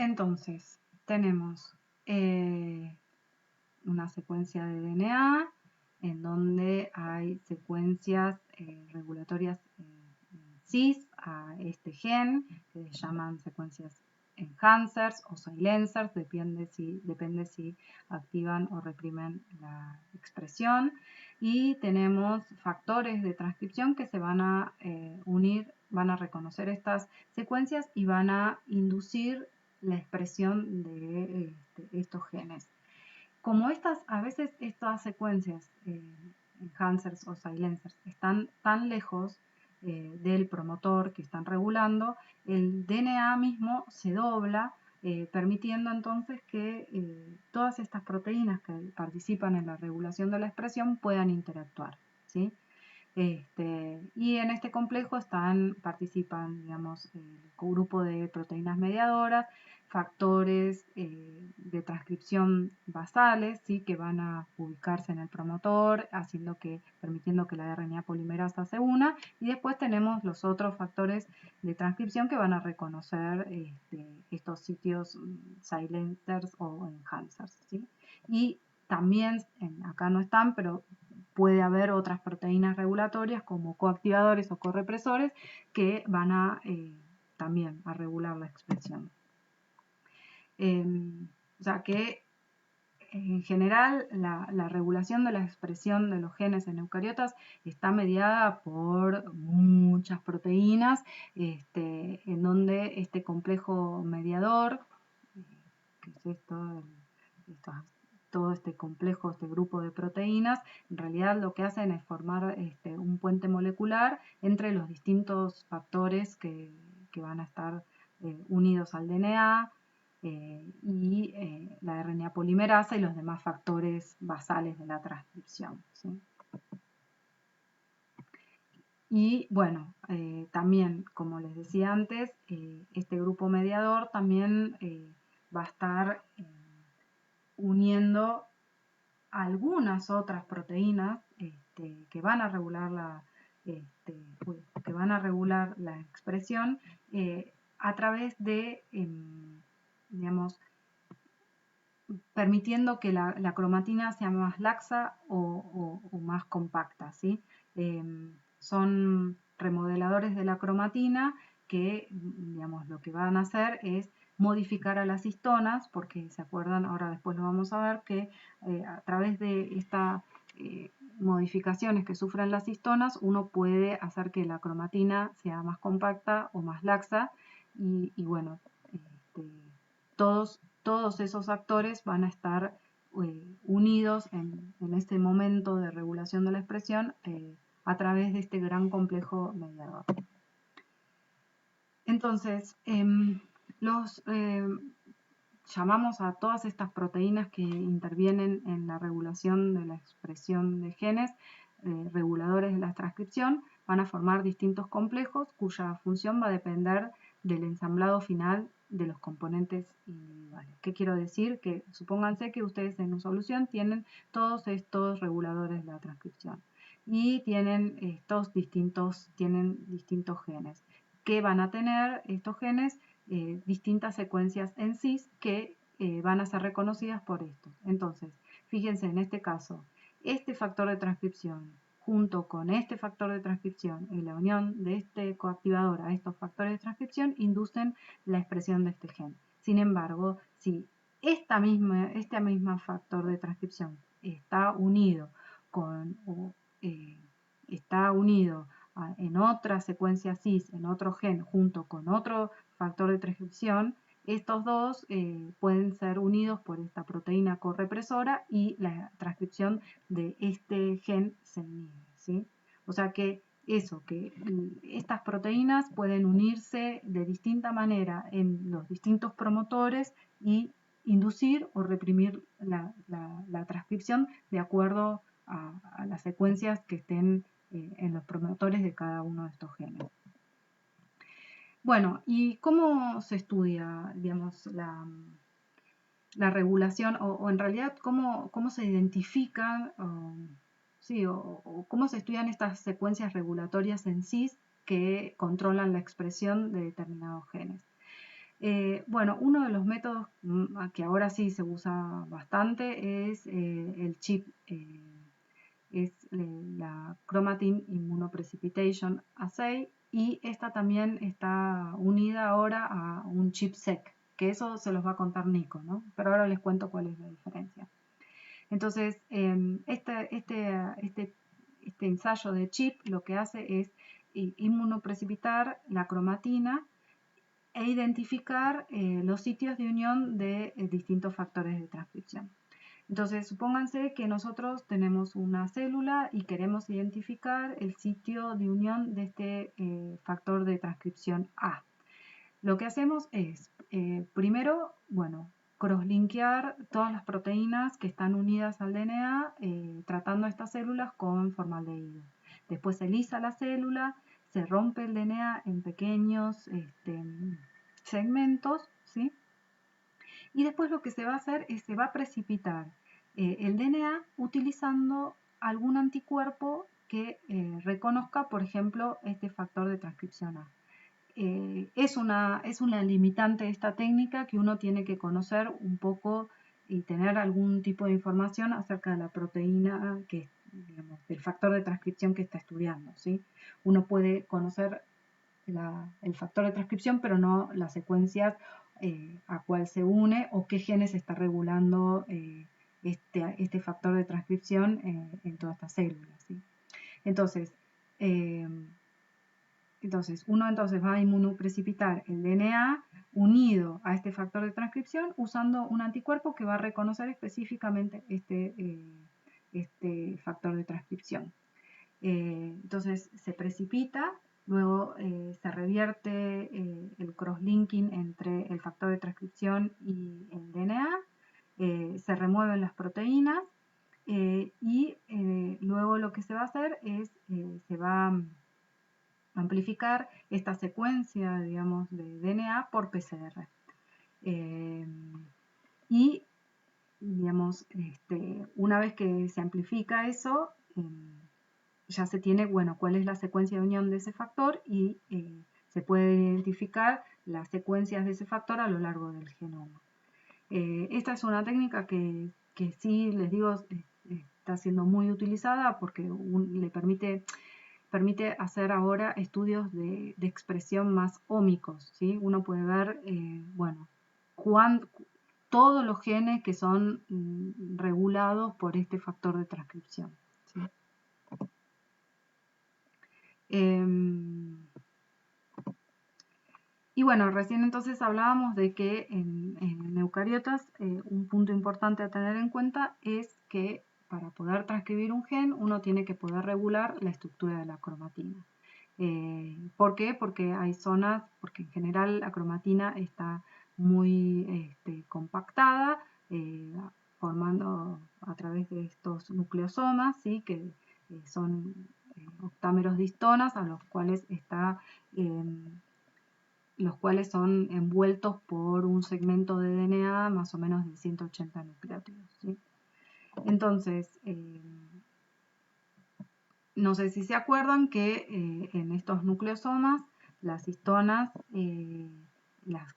Entonces, tenemos una secuencia de DNA en donde hay secuencias regulatorias cis a este gen, que se llaman secuencias enhancers o silencers, depende si activan o reprimen la expresión. Y tenemos factores de transcripción que se van a unir, van a reconocer estas secuencias y van a inducir la expresión de estos genes. Como a veces estas secuencias enhancers o silencers están tan lejos del promotor que están regulando, el DNA mismo se dobla, permitiendo entonces que todas estas proteínas que participan en la regulación de la expresión puedan interactuar, ¿sí? Y en este complejo participan, digamos, el grupo de proteínas mediadoras, factores de transcripción basales, ¿sí? Que van a ubicarse en el promotor, permitiendo que la RNA polimerasa se una, y después tenemos los otros factores de transcripción que van a reconocer estos sitios silencers o enhancers, ¿sí? Y también, acá no están, pero puede haber otras proteínas regulatorias como coactivadores o correpresores que van a también a regular la expresión. O sea que en general la regulación de la expresión de los genes en eucariotas está mediada por muchas proteínas, en donde este complejo mediador, que es todo este complejo, este grupo de proteínas, en realidad lo que hacen es formar un puente molecular entre los distintos factores que van a estar unidos al DNA y la RNA polimerasa y los demás factores basales de la transcripción, ¿sí? Y bueno, también, como les decía antes, este grupo mediador también va a estar uniendo algunas otras proteínas que van a regular la expresión a través de, digamos, permitiendo que la cromatina sea más laxa o más compacta, ¿sí? Son remodeladores de la cromatina que, digamos, lo que van a hacer es modificar a las histonas, porque se acuerdan, ahora después lo vamos a ver, que a través de estas modificaciones que sufren las histonas, uno puede hacer que la cromatina sea más compacta o más laxa, y bueno, todos esos actores van a estar unidos en este momento de regulación de la expresión a través de este gran complejo mediador. Entonces, llamamos a todas estas proteínas que intervienen en la regulación de la expresión de genes, reguladores de la transcripción, van a formar distintos complejos cuya función va a depender del ensamblado final de los componentes individuales. ¿Qué quiero decir? Que supónganse que ustedes en una solución tienen todos estos reguladores de la transcripción y tienen distintos genes. ¿Qué van a tener estos genes? Distintas secuencias en cis que van a ser reconocidas por esto. Entonces, fíjense en este caso, este factor de transcripción junto con este factor de transcripción y la unión de este coactivador a estos factores de transcripción inducen la expresión de este gen. Sin embargo, si este mismo factor de transcripción está unido en otra secuencia cis, en otro gen, junto con otro factor de transcripción, estos dos pueden ser unidos por esta proteína correpresora y la transcripción de este gen se inhibe, ¿sí? O sea que estas proteínas pueden unirse de distinta manera en los distintos promotores y inducir o reprimir la transcripción de acuerdo a las secuencias que estén en los promotores de cada uno de estos genes. Bueno, ¿y cómo se estudia, digamos, la regulación o en realidad cómo se identifican o cómo se estudian estas secuencias regulatorias en cis que controlan la expresión de determinados genes? Bueno, uno de los métodos que ahora sí se usa bastante es el chip, es la Chromatin Immunoprecipitation Assay, y esta también está unida ahora a un chip-seq, que eso se los va a contar Nico, ¿no? Pero ahora les cuento cuál es la diferencia. Entonces, este ensayo de chip lo que hace es inmunoprecipitar la cromatina e identificar los sitios de unión de distintos factores de transcripción. Entonces, supónganse que nosotros tenemos una célula y queremos identificar el sitio de unión de este factor de transcripción A. Lo que hacemos es, primero, bueno, crosslinkear todas las proteínas que están unidas al DNA tratando estas células con formaldehído. Después se lisa la célula, se rompe el DNA en pequeños segmentos, ¿sí? Y después lo que se va a hacer es se va a precipitar el DNA utilizando algún anticuerpo que reconozca, por ejemplo, este factor de transcripción A. Es una limitante esta técnica, que uno tiene que conocer un poco y tener algún tipo de información acerca de la proteína, que, digamos, del factor de transcripción que está estudiando, ¿sí? Uno puede conocer el factor de transcripción, pero no las secuencias a cuál se une o qué genes está regulando este factor de transcripción en todas estas células, ¿sí? Entonces, uno va a inmunoprecipitar el DNA unido a este factor de transcripción usando un anticuerpo que va a reconocer específicamente este factor de transcripción. Entonces se precipita, luego se revierte el crosslinking entre el factor de transcripción y el DNA, se remueven las proteínas y luego lo que se va a hacer es se va a amplificar esta secuencia, digamos, de DNA por PCR. Y, digamos, una vez que se amplifica eso, ya se tiene, bueno, cuál es la secuencia de unión de ese factor y se puede identificar las secuencias de ese factor a lo largo del genoma. Esta es una técnica que sí, les digo, está siendo muy utilizada porque le permite hacer ahora estudios de expresión más ómicos, ¿sí? Uno puede ver, bueno, todos los genes que son regulados por este factor de transcripción, ¿sí? Y bueno, recién entonces hablábamos de que en eucariotas un punto importante a tener en cuenta es que para poder transcribir un gen uno tiene que poder regular la estructura de la cromatina. ¿Por qué? Porque hay zonas, porque en general la cromatina está muy compactada, formando a través de estos nucleosomas, ¿sí? Que son octámeros de histonas, a los cuales son envueltos por un segmento de DNA más o menos de 180 nucleótidos, ¿sí? Entonces, no sé si se acuerdan que en estos nucleosomas las histonas, las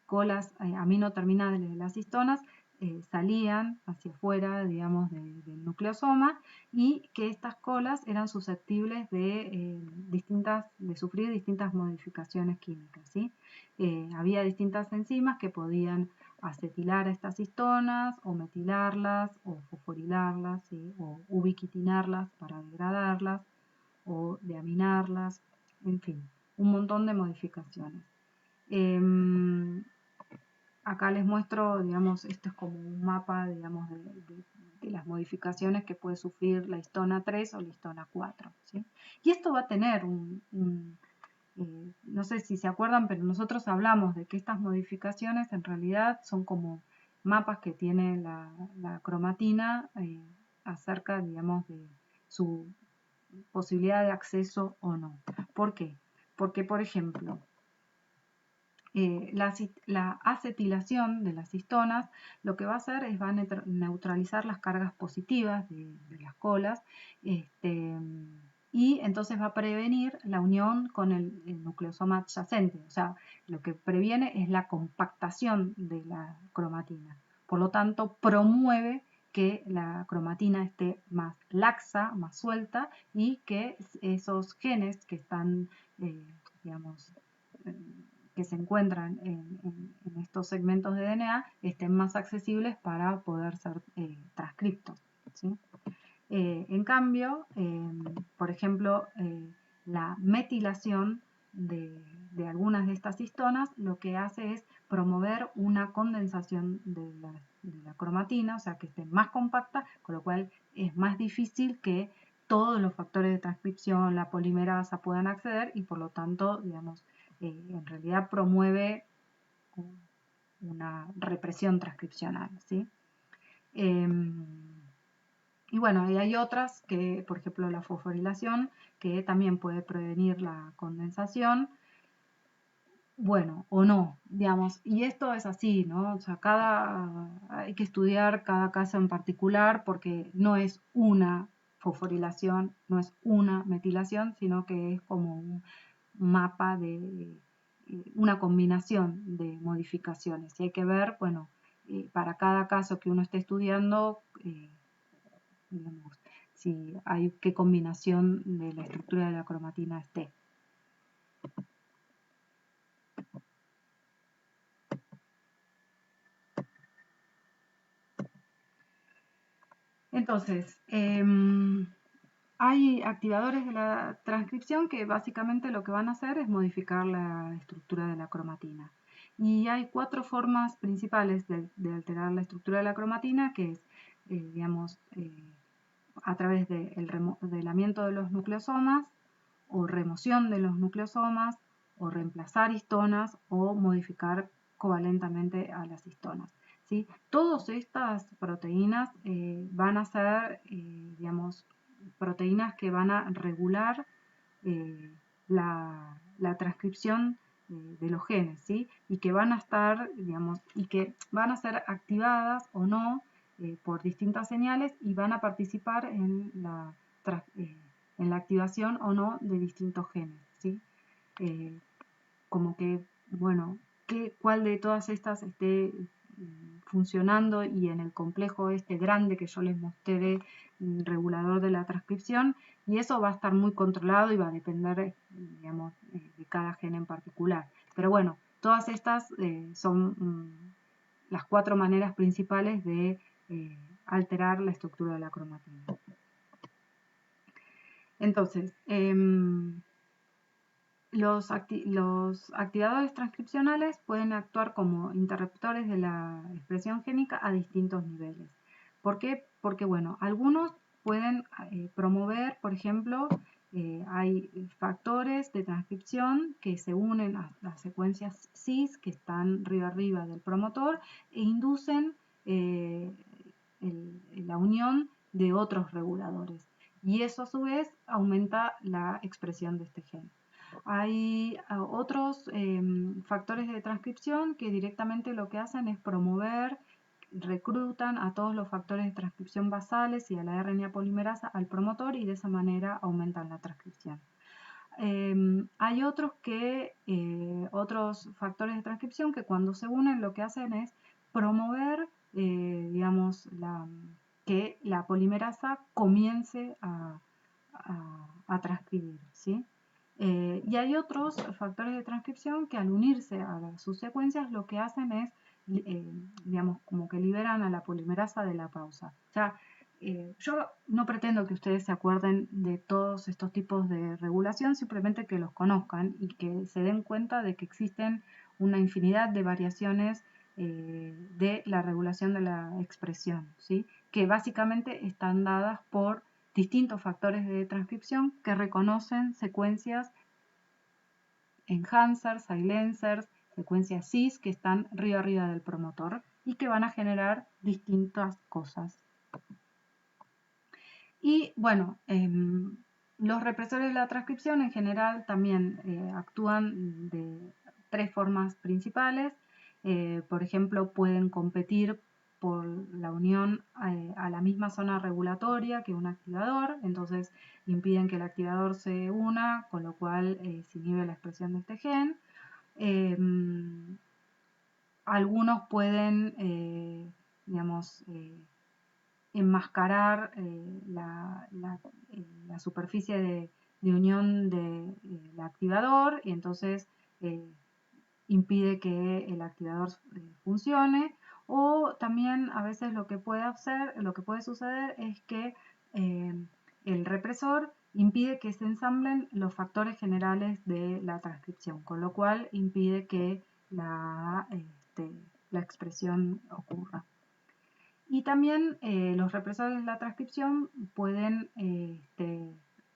colas aminoterminales de las histonas salían hacia afuera, digamos, del nucleosoma, y que estas colas eran susceptibles de sufrir distintas modificaciones químicas, ¿sí? Había distintas enzimas que podían acetilar a estas histonas, o metilarlas, o fosforilarlas, ¿sí? O ubiquitinarlas para degradarlas, o deaminarlas, en fin, un montón de modificaciones. Acá les muestro, digamos, esto es como un mapa, digamos, de las modificaciones que puede sufrir la histona 3 o la histona 4, ¿sí? Y esto va a tener no sé si se acuerdan, pero nosotros hablamos de que estas modificaciones en realidad son como mapas que tiene la cromatina acerca, digamos, de su posibilidad de acceso o no. ¿Por qué? Porque, por ejemplo, la acetilación de las histonas lo que va a hacer es va a neutralizar las cargas positivas de las colas, y entonces va a prevenir la unión con el nucleosoma adyacente. O sea, lo que previene es la compactación de la cromatina. Por lo tanto, promueve que la cromatina esté más laxa, más suelta, y que esos genes que están, digamos, que se encuentran en estos segmentos de DNA estén más accesibles para poder ser transcriptos, ¿sí? En cambio, por ejemplo, la metilación de algunas de estas histonas lo que hace es promover una condensación de la cromatina, o sea, que esté más compacta, con lo cual es más difícil que todos los factores de transcripción, la polimerasa, puedan acceder, y por lo tanto, digamos, en realidad promueve una represión transcripcional, ¿sí? Y bueno, y hay otras que, por ejemplo, la fosforilación, que también puede prevenir la condensación, bueno, o no, digamos, y esto es así, ¿no? O sea, hay que estudiar cada caso en particular, porque no es una fosforilación, no es una metilación, sino que es como un mapa de una combinación de modificaciones. Y hay que ver, bueno, para cada caso que uno esté estudiando, digamos, si hay qué combinación de la estructura de la cromatina esté. Entonces, hay activadores de la transcripción que básicamente lo que van a hacer es modificar la estructura de la cromatina. Y hay 4 formas principales de alterar la estructura de la cromatina, que es, digamos, a través del remodelamiento de los nucleosomas, o remoción de los nucleosomas, o reemplazar histonas, o modificar covalentamente a las histonas, ¿sí? Todas estas proteínas van a ser, digamos, proteínas que van a regular la transcripción de los genes, ¿sí? Y que van a estar, digamos, y que van a ser activadas o no por distintas señales, y van a participar en la activación o no de distintos genes, ¿sí? Como que, bueno, cuál de todas estas esté funcionando, y en el complejo este grande que yo les mostré, regulador de la transcripción, y eso va a estar muy controlado y va a depender, digamos, de cada gen en particular. Pero bueno, todas estas son las 4 maneras principales de alterar la estructura de la cromatina. Entonces, los activadores transcripcionales pueden actuar como interruptores de la expresión génica a distintos niveles. ¿Por qué? Porque, bueno, algunos pueden promover, por ejemplo, hay factores de transcripción que se unen a las secuencias cis que están arriba del promotor, e inducen la unión de otros reguladores. Y eso, a su vez, aumenta la expresión de este gen. Hay otros factores de transcripción que directamente lo que hacen es promover, reclutan a todos los factores de transcripción basales y a la RNA polimerasa al promotor, y de esa manera aumentan la transcripción. Hay otros factores de transcripción que, cuando se unen, lo que hacen es promover, digamos, que la polimerasa comience a transcribir, ¿sí? Y hay otros factores de transcripción que, al unirse a sus secuencias, lo que hacen es, digamos, como que liberan a la polimerasa de la pausa. O sea, yo no pretendo que ustedes se acuerden de todos estos tipos de regulación, simplemente que los conozcan y que se den cuenta de que existen una infinidad de variaciones de la regulación de la expresión, ¿sí? Que básicamente están dadas por distintos factores de transcripción que reconocen secuencias enhancers, silencers, secuencias cis que están arriba del promotor y que van a generar distintas cosas. Y bueno, los represores de la transcripción en general también actúan de 3 formas principales. Por ejemplo, pueden competir por la unión a la misma zona regulatoria que un activador, entonces impiden que el activador se una, con lo cual se inhibe la expresión de este gen. Algunos pueden, digamos, enmascarar la superficie de unión del activador y entonces impide que el activador funcione. O también a veces lo que puede suceder es que el represor impide que se ensamblen los factores generales de la transcripción, con lo cual impide que la expresión ocurra. Y también los represores de la transcripción pueden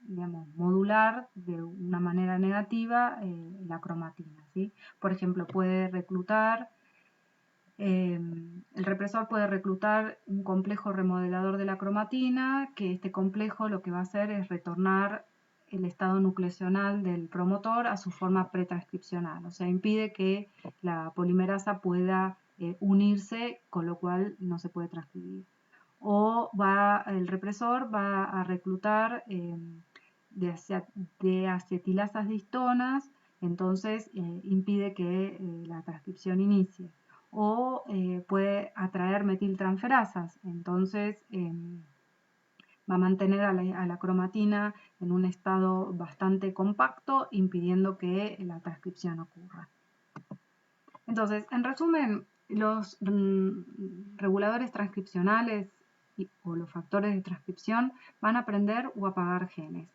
digamos, modular de una manera negativa la cromatina, ¿sí? Por ejemplo, el represor puede reclutar un complejo remodelador de la cromatina, que este complejo lo que va a hacer es retornar el estado nucleacional del promotor a su forma pretranscripcional, o sea, impide que la polimerasa pueda unirse, con lo cual no se puede transcribir. O el represor va a reclutar de acetilasas de histonas, entonces impide que la transcripción inicie. O puede atraer metiltransferasas, entonces va a mantener a la cromatina en un estado bastante compacto, impidiendo que la transcripción ocurra. Entonces, en resumen, los reguladores transcripcionales o los factores de transcripción van a prender o apagar genes.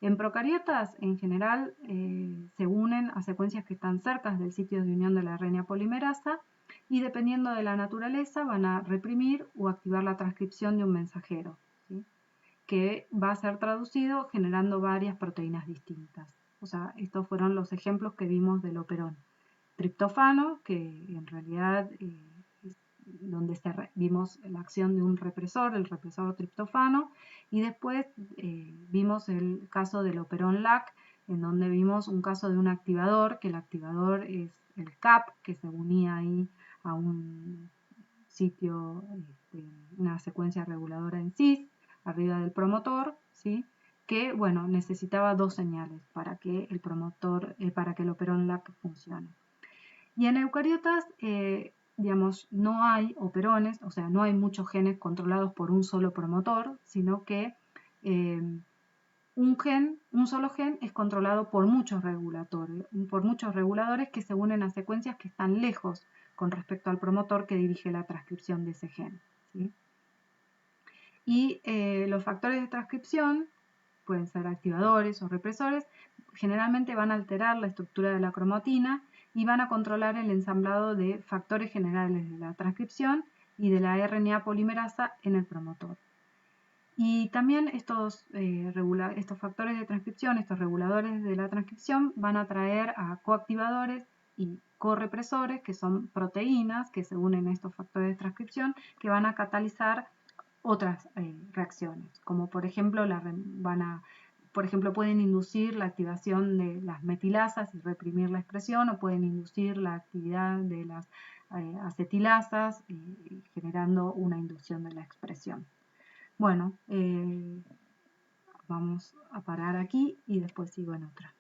En procariotas, en general, se unen a secuencias que están cerca del sitio de unión de la RNA polimerasa y dependiendo de la naturaleza van a reprimir o activar la transcripción de un mensajero, ¿sí? Que va a ser traducido generando varias proteínas distintas. O sea, estos fueron los ejemplos que vimos del operón. Triptofano, que en realidad es donde vimos la acción de un represor, el represor triptofano, y después vimos el caso del operón LAC, en donde vimos un caso de un activador, que el activador es el CAP, que se unía ahí a un sitio, una secuencia reguladora en cis, arriba del promotor, ¿sí? Que, bueno, necesitaba dos señales para que el operón LAC funcione. Y en eucariotas, digamos, no hay operones, o sea, no hay muchos genes controlados por un solo promotor, sino que un solo gen es controlado por muchos reguladores que se unen a secuencias que están lejos con respecto al promotor que dirige la transcripción de ese gen, ¿sí? Y los factores de transcripción pueden ser activadores o represores, generalmente van a alterar la estructura de la cromatina y van a controlar el ensamblado de factores generales de la transcripción y de la RNA polimerasa en el promotor. Y también estos factores de transcripción, estos reguladores de la transcripción, van a atraer a coactivadores y correpresores, que son proteínas que se unen a estos factores de transcripción, que van a catalizar otras reacciones, como por ejemplo pueden inducir la activación de las metilasas y reprimir la expresión, o pueden inducir la actividad de las acetilasas generando una inducción de la expresión. Bueno, vamos a parar aquí y después sigo en otra.